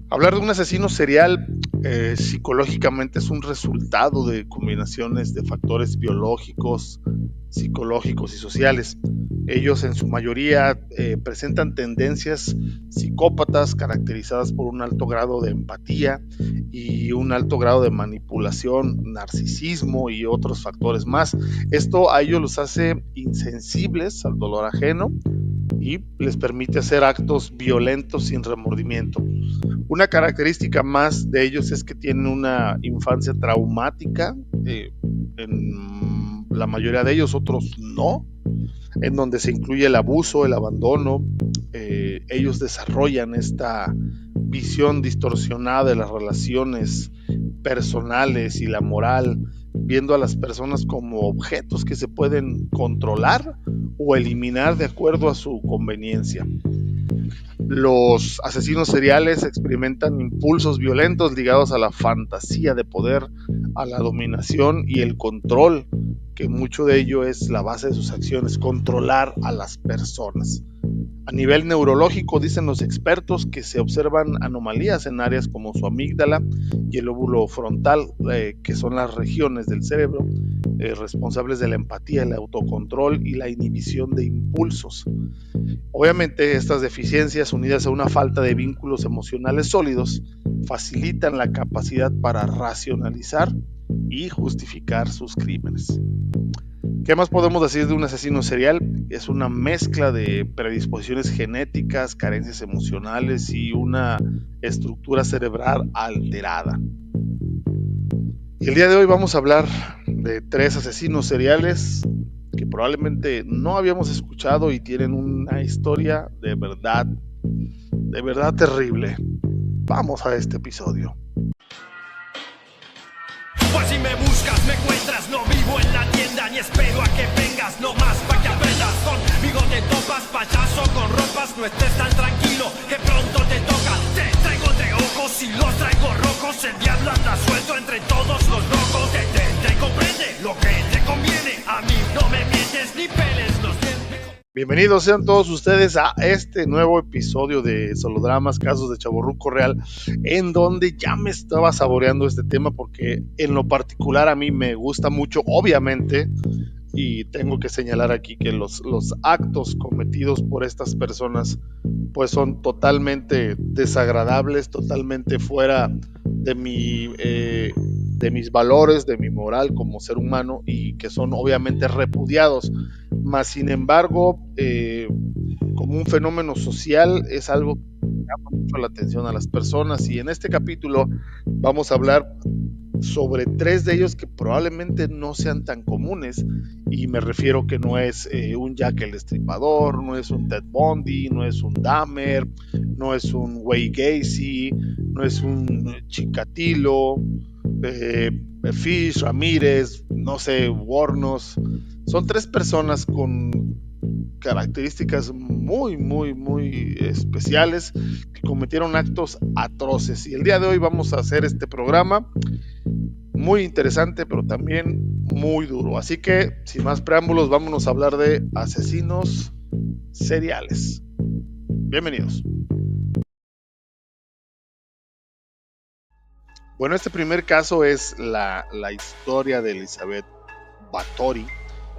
Hablar de un asesino serial psicológicamente es un resultado de combinaciones de factores biológicos, psicológicos y sociales. Ellos en su mayoría presentan tendencias psicópatas caracterizadas por un alto grado de empatía y un alto grado de manipulación, narcisismo y otros factores más. Esto a ellos los hace insensibles al dolor ajeno y les permite hacer actos violentos sin remordimiento. Una característica más de ellos es que tienen una infancia traumática, en la mayoría de ellos, otros no, en donde se incluye el abuso, el abandono. Ellos desarrollan esta visión distorsionada de las relaciones personales y la moral, viendo a las personas como objetos que se pueden controlar o eliminar de acuerdo a su conveniencia. Los asesinos seriales experimentan impulsos violentos ligados a la fantasía de poder, a la dominación y el control, que mucho de ello es la base de sus acciones, controlar a las personas. A nivel neurológico, dicen los expertos que se observan anomalías en áreas como su amígdala y el lóbulo frontal, que son las regiones del cerebro responsables de la empatía, el autocontrol y la inhibición de impulsos. Obviamente, estas deficiencias, unidas a una falta de vínculos emocionales sólidos, facilitan la capacidad para racionalizar y justificar sus crímenes. ¿Qué más podemos decir de un asesino serial? Es una mezcla de predisposiciones genéticas, carencias emocionales y una estructura cerebral alterada. Y el día de hoy vamos a hablar de 3 asesinos seriales que probablemente no habíamos escuchado y tienen una historia de verdad terrible. Vamos a este episodio. Pues si me buscas, me encuentras, no vivo en la tienda, ni espero a que vengas, no más pa' que aprendas. Conmigo te topas, payaso con ropas, no estés tan tranquilo, que pronto te toca. Te traigo de ojos y los traigo rojos, el diablo anda suelto entre todos los locos. Te comprende lo que te conviene, a mí no me mientes ni peles los dientes. Bienvenidos sean todos ustedes a este nuevo episodio de Solodramas, Casos de Chavorruco Real, en donde ya me estaba saboreando este tema porque en lo particular a mí me gusta mucho, obviamente, y tengo que señalar aquí que los actos cometidos por estas personas pues son totalmente desagradables, totalmente fuera de mis valores, de mi moral como ser humano y que son obviamente repudiados. Más sin embargo, como un fenómeno social es algo que llama mucho la atención a las personas y en este capítulo vamos a hablar sobre 3 de ellos que probablemente no sean tan comunes y me refiero que no es un Jack el Destripador, no es un Ted Bundy, no es un Dahmer, no es un Wayne Gacy, no es un Chikatilo, eh, Fish, Ramírez, no sé, Wornos. Son 3 personas con características muy especiales que cometieron actos atroces. Y el día de hoy vamos a hacer este programa muy interesante, pero también muy duro. Así que, sin más preámbulos, vámonos a hablar de asesinos seriales. Bienvenidos. Bueno, este primer caso es la historia de Elizabeth Báthory,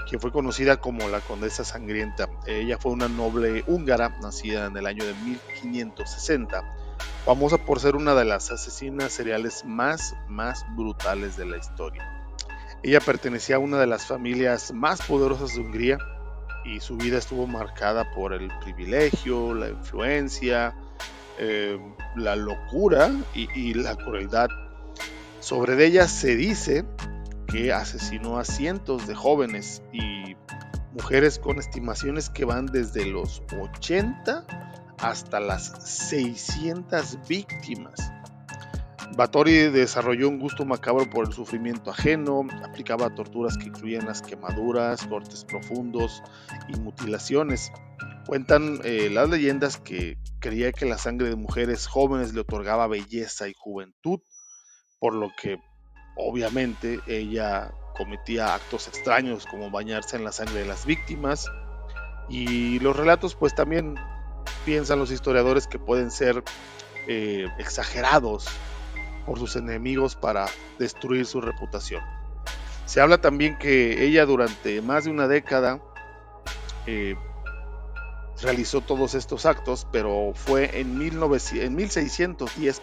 que fue conocida como la Condesa Sangrienta. Ella fue una noble húngara, nacida en el año de 1560, famosa por ser una de las asesinas seriales más brutales de la historia. Ella pertenecía a una de las familias más poderosas de Hungría y su vida estuvo marcada por el privilegio, la influencia, la locura y la crueldad. Sobre ella se dice que asesinó a cientos de jóvenes y mujeres con estimaciones que van desde los 80 hasta las 600 víctimas. Báthory desarrolló un gusto macabro por el sufrimiento ajeno, aplicaba torturas que incluían las quemaduras, cortes profundos y mutilaciones. Cuentan las leyendas que creía que la sangre de mujeres jóvenes le otorgaba belleza y juventud, por lo que obviamente ella cometía actos extraños como bañarse en la sangre de las víctimas y los relatos pues también piensan los historiadores que pueden ser exagerados por sus enemigos para destruir su reputación. Se habla también que ella durante más de una década eh, realizó todos estos actos, pero fue en 1610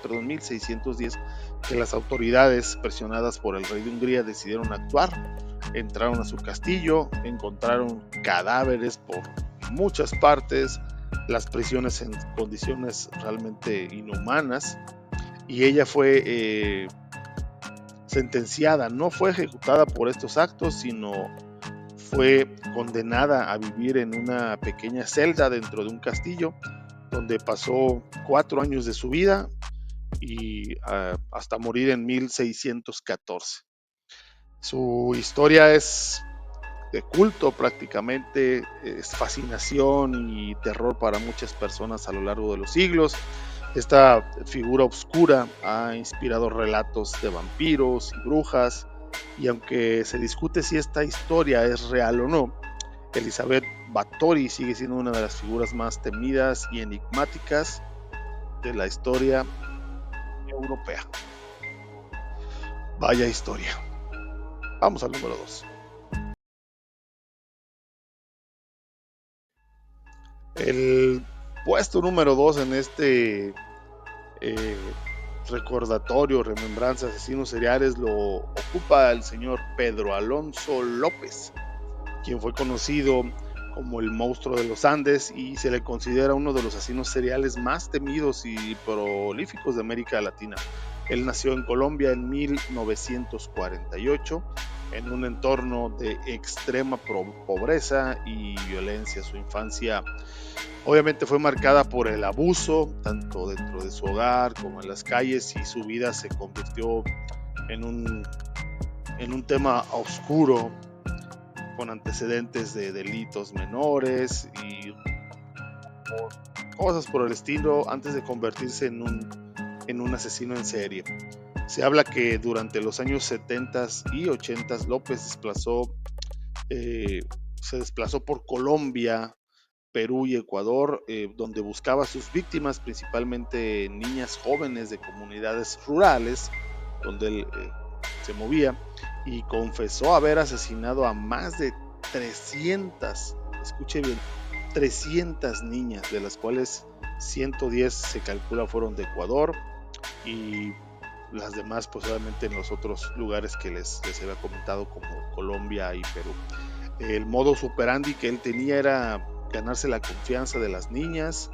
que las autoridades, presionadas por el rey de Hungría, decidieron actuar. Entraron a su castillo, encontraron cadáveres por muchas partes, las prisiones en condiciones realmente inhumanas, y ella fue sentenciada, no fue ejecutada por estos actos, sino fue condenada a vivir en una pequeña celda dentro de un castillo, donde pasó 4 años de su vida y hasta morir en 1614. Su historia es de culto prácticamente, es fascinación y terror para muchas personas a lo largo de los siglos. Esta figura oscura ha inspirado relatos de vampiros y brujas, y aunque se discute si esta historia es real o no, Elizabeth Báthory sigue siendo una de las figuras más temidas y enigmáticas de la historia europea. Vaya historia. Vamos al número 2. El puesto número 2 en este eh, recordatorio, remembranza, asesinos seriales lo ocupa el señor Pedro Alonso López, quien fue conocido como el monstruo de los Andes y se le considera uno de los asesinos seriales más temidos y prolíficos de América Latina. Él nació en Colombia en 1948 en un entorno de extrema pobreza y violencia. Su infancia obviamente fue marcada por el abuso, tanto dentro de su hogar como en las calles, y su vida se convirtió en un tema oscuro, con antecedentes de delitos menores y cosas por el estilo, antes de convertirse en un asesino en serie. Se habla que durante los años 70 y 80 López se desplazó por Colombia, Perú y Ecuador, donde buscaba a sus víctimas, principalmente niñas jóvenes de comunidades rurales, donde él se movía, y confesó haber asesinado a más de 300, escuche bien, 300 niñas, de las cuales 110 se calcula fueron de Ecuador, y las demás pues obviamente en los otros lugares que les había comentado, como Colombia y Perú. El modus operandi que él tenía era ganarse la confianza de las niñas,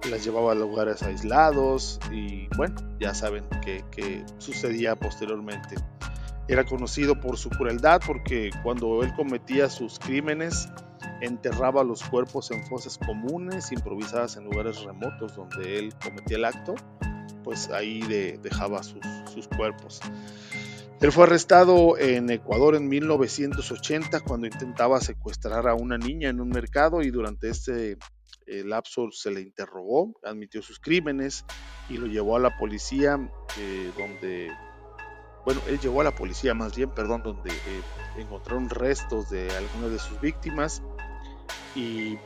las llevaba a lugares aislados y bueno, ya saben qué sucedía posteriormente. Era conocido por su crueldad porque cuando él cometía sus crímenes enterraba los cuerpos en fosas comunes improvisadas en lugares remotos donde él cometía el acto, pues ahí dejaba sus cuerpos. Él fue arrestado en Ecuador en 1980 cuando intentaba secuestrar a una niña en un mercado, y durante este lapso se le interrogó, admitió sus crímenes y lo llevó a la policía, él llevó a la policía más bien, donde encontraron restos de algunas de sus víctimas, y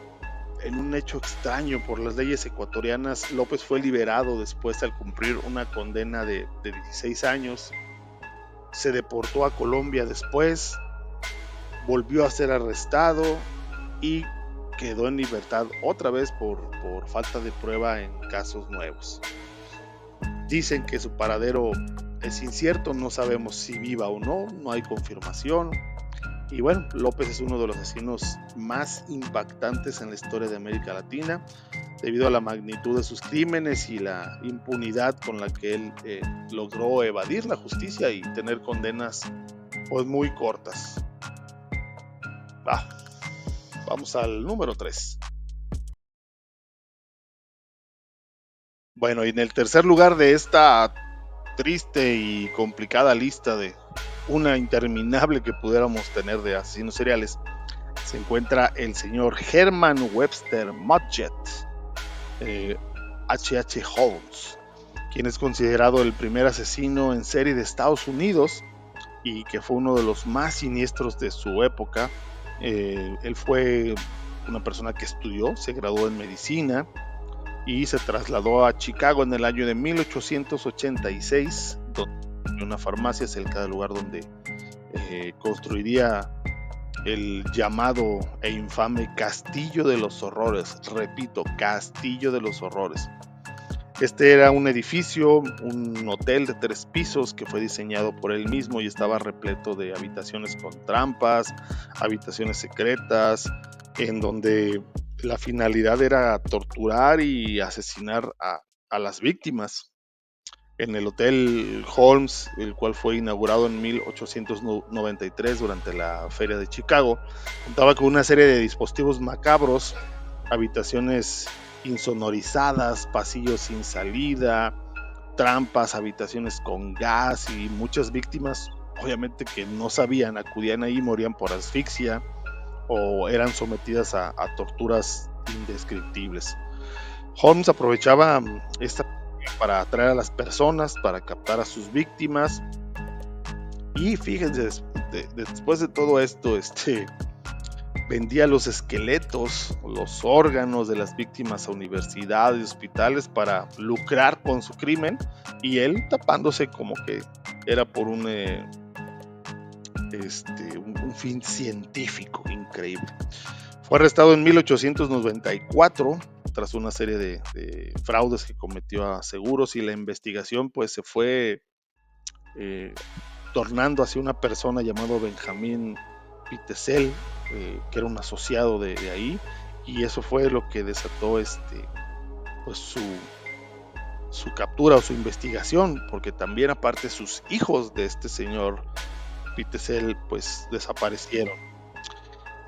en un hecho extraño por las leyes ecuatorianas, López fue liberado después al cumplir una condena de 16 años. Se deportó a Colombia después, volvió a ser arrestado y quedó en libertad otra vez por falta de prueba en casos nuevos. Dicen que su paradero es incierto, no sabemos si viva o no, no hay confirmación. Y bueno, López es uno de los asesinos más impactantes en la historia de América Latina, debido a la magnitud de sus crímenes y la impunidad con la que él logró evadir la justicia y tener condenas pues muy cortas. Vamos al número 3. Bueno, y en el tercer lugar de esta triste y complicada lista, de una interminable que pudiéramos tener de asesinos seriales, se encuentra el señor Herman Webster Mudgett, H.H. Holmes, quien es considerado el primer asesino en serie de Estados Unidos y que fue uno de los más siniestros de su época. Él fue una persona que estudió, se graduó en medicina, y se trasladó a Chicago en el año de 1886, donde una farmacia cerca del lugar donde construiría el llamado e infame Castillo de los Horrores. Repito, Castillo de los Horrores. Este era un edificio, un hotel de 3 pisos que fue diseñado por él mismo y estaba repleto de habitaciones con trampas, habitaciones secretas, en donde la finalidad era torturar y asesinar a las víctimas. En el Hotel Holmes, el cual fue inaugurado en 1893 durante la Feria de Chicago, contaba con una serie de dispositivos macabros, habitaciones insonorizadas, pasillos sin salida, trampas, habitaciones con gas, y muchas víctimas, obviamente, que no sabían, acudían ahí y morían por asfixia o eran sometidas a torturas indescriptibles. Holmes aprovechaba esta para atraer a las personas, para captar a sus víctimas, y fíjense, después de todo esto, vendía los esqueletos, los órganos de las víctimas a universidades y hospitales para lucrar con su crimen, y él tapándose como que era por un fin científico increíble. Fue arrestado en 1894 tras una serie de fraudes que cometió a seguros, y la investigación pues se fue tornando hacia una persona llamado Benjamin Pitezel, que era un asociado de ahí, y eso fue lo que desató pues su captura o su investigación, porque también aparte sus hijos de este señor Pitezel pues desaparecieron.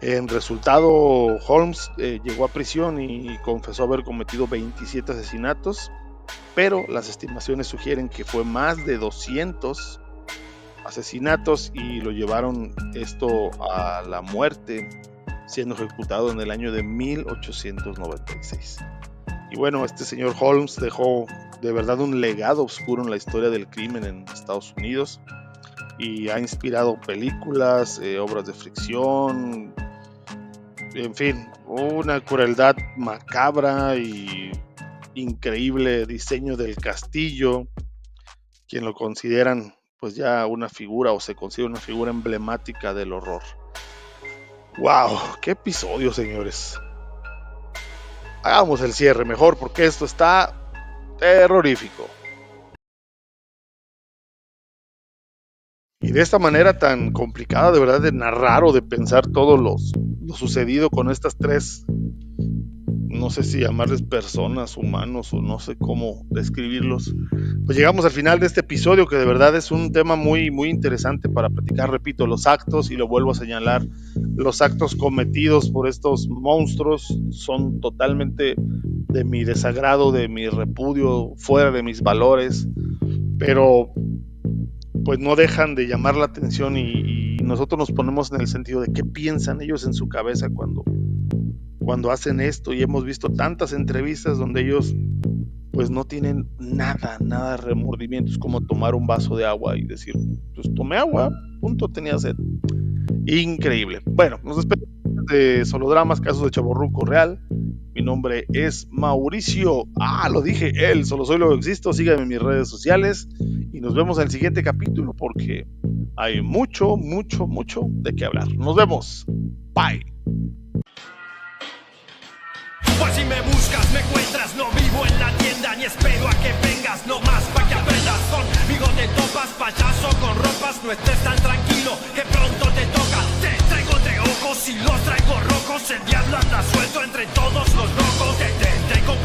En resultado, Holmes llegó a prisión y confesó haber cometido 27 asesinatos, pero las estimaciones sugieren que fue más de 200 asesinatos, y lo llevaron esto a la muerte, siendo ejecutado en el año de 1896. Y bueno, este señor Holmes dejó de verdad un legado oscuro en la historia del crimen en Estados Unidos, y ha inspirado películas, obras de ficción, en fin, una crueldad macabra y increíble diseño del castillo, quien lo consideran pues ya una figura, o se considera una figura emblemática del horror. ¡Wow! ¡Qué episodio, señores! Hagamos el cierre mejor, porque esto está terrorífico. Y de esta manera tan complicada, de verdad, de narrar o de pensar todo lo sucedido con estas 3, no sé si llamarles personas, humanos, o no sé cómo describirlos, pues llegamos al final de este episodio, que de verdad es un tema muy, muy interesante para platicar. Repito, los actos, y lo vuelvo a señalar, los actos cometidos por estos monstruos son totalmente de mi desagrado, de mi repudio, fuera de mis valores, pero pues no dejan de llamar la atención, y nosotros nos ponemos en el sentido de qué piensan ellos en su cabeza cuando hacen esto. Y hemos visto tantas entrevistas donde ellos pues no tienen nada de remordimientos, como tomar un vaso de agua y decir, pues tomé agua, punto, tenía sed. Increíble. Bueno, nos despedimos de Solodramas, casos de chavorruco real. Mi nombre es Mauricio. Lo dije, solo soy lo que existo. Síganme en mis redes sociales y nos vemos en el siguiente capítulo, porque hay mucho de qué hablar. Nos vemos. Bye. Pues si me buscas me encuentras, no vivo en la tienda ni espero a que vengas, no más pa' que aprendas. Conmigo te topas, payaso con ropas, no estés tan tranquilo que pronto te toca. Te traigo de ojos y los traigo rojos, el diablo anda suelto entre todos los locos. Te traigo